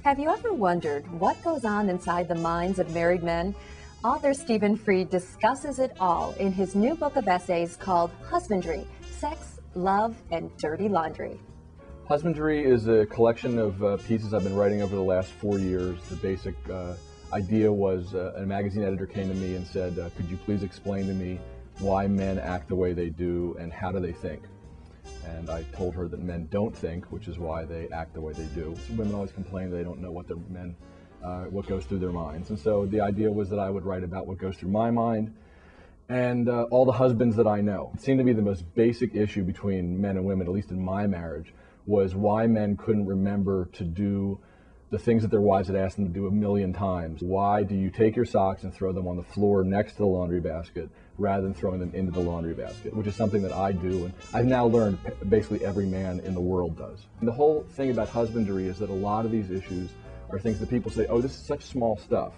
Have you ever wondered what goes on inside the minds of married men? Author Stephen Fried discusses it all in his new book of essays called Husbandry, Sex, Love, and Dirty Laundry. Husbandry is a collection of pieces I've been writing over the last 4 years. The basic idea was a magazine editor came to me and said, could you please explain to me why men act the way they do and how do they think? And I told her that men don't think, which is why they act the way they do. So women always complain they don't know what what goes through their minds. And so the idea was that I would write about what goes through my mind and all the husbands that I know. It seemed to be the most basic issue between men and women, at least in my marriage, was why men couldn't remember to do the things that their wives had asked them to do 1,000,000 times. Why do you take your socks and throw them on the floor next to the laundry basket rather than throwing them into the laundry basket, which is something that I do, and I've now learned basically every man in the world does. And the whole thing about husbandry is that a lot of these issues are things that people say, oh, this is such small stuff.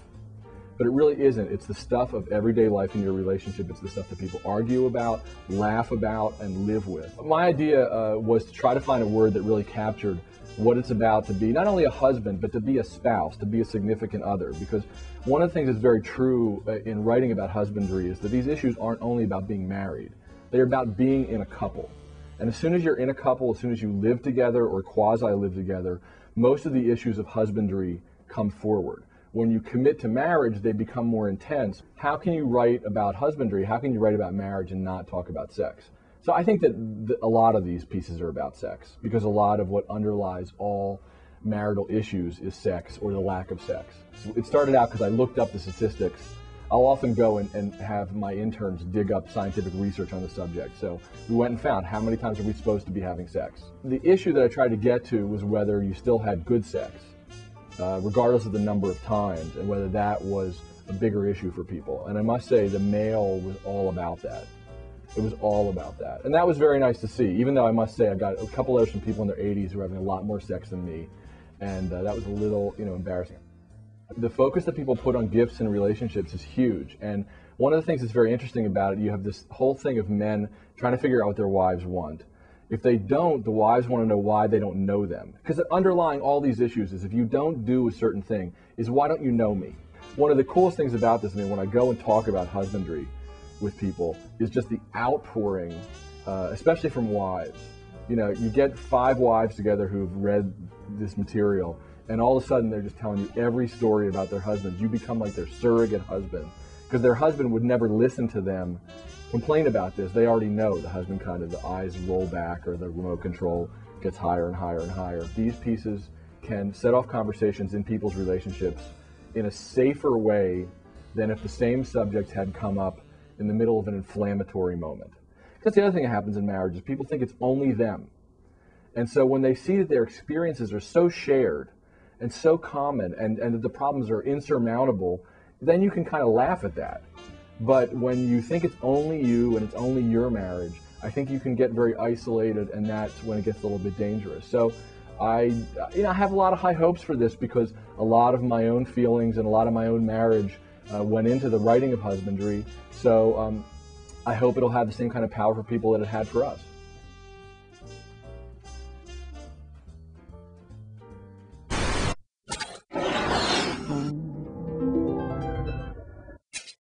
But it really isn't. It's the stuff of everyday life in your relationship. It's the stuff that people argue about, laugh about, and live with. My idea was to try to find a word that really captured what it's about to be not only a husband, but to be a spouse, to be a significant other. Because one of the things that's very true in writing about husbandry is that these issues aren't only about being married. They're about being in a couple. And as soon as you're in a couple, as soon as you live together or quasi-live together, most of the issues of husbandry come forward. When you commit to marriage, they become more intense. How can you write about husbandry? How can you write about marriage and not talk about sex? So I think that a lot of these pieces are about sex, because a lot of what underlies all marital issues is sex or the lack of sex. So it started out because I looked up the statistics. I'll often go and have my interns dig up scientific research on the subject. So we went and found how many times are we supposed to be having sex. The issue that I tried to get to was whether you still had good sex, regardless of the number of times, and whether that was a bigger issue for people. And I must say the Mail was all about that. It was all about that. And that was very nice to see, even though I must say I got a couple letters from people in their 80s who were having a lot more sex than me. And that was a little, embarrassing. The focus that people put on gifts and relationships is huge. And one of the things that's very interesting about it, you have this whole thing of men trying to figure out what their wives want. If they don't, the wives want to know why they don't know them. Because underlying all these issues is if you don't do a certain thing, is why don't you know me? One of the coolest things about this, when I go and talk about husbandry with people, is just the outpouring, especially from wives. You get 5 wives together who've read this material, and all of a sudden they're just telling you every story about their husbands. You become like their surrogate husband, because their husband would never listen to them complain about this. They already know the husband the eyes roll back, or the remote control gets higher and higher and higher. These pieces can set off conversations in people's relationships in a safer way than if the same subject had come up in the middle of an inflammatory moment. Because the other thing that happens in marriage is people think it's only them. And so when they see that their experiences are so shared and so common, and that the problems are insurmountable, then you can kind of laugh at that. But when you think it's only you and it's only your marriage, I think you can get very isolated, and that's when it gets a little bit dangerous. So I have a lot of high hopes for this, because a lot of my own feelings and a lot of my own marriage went into the writing of husbandry. So I hope it'll have the same kind of power for people that it had for us.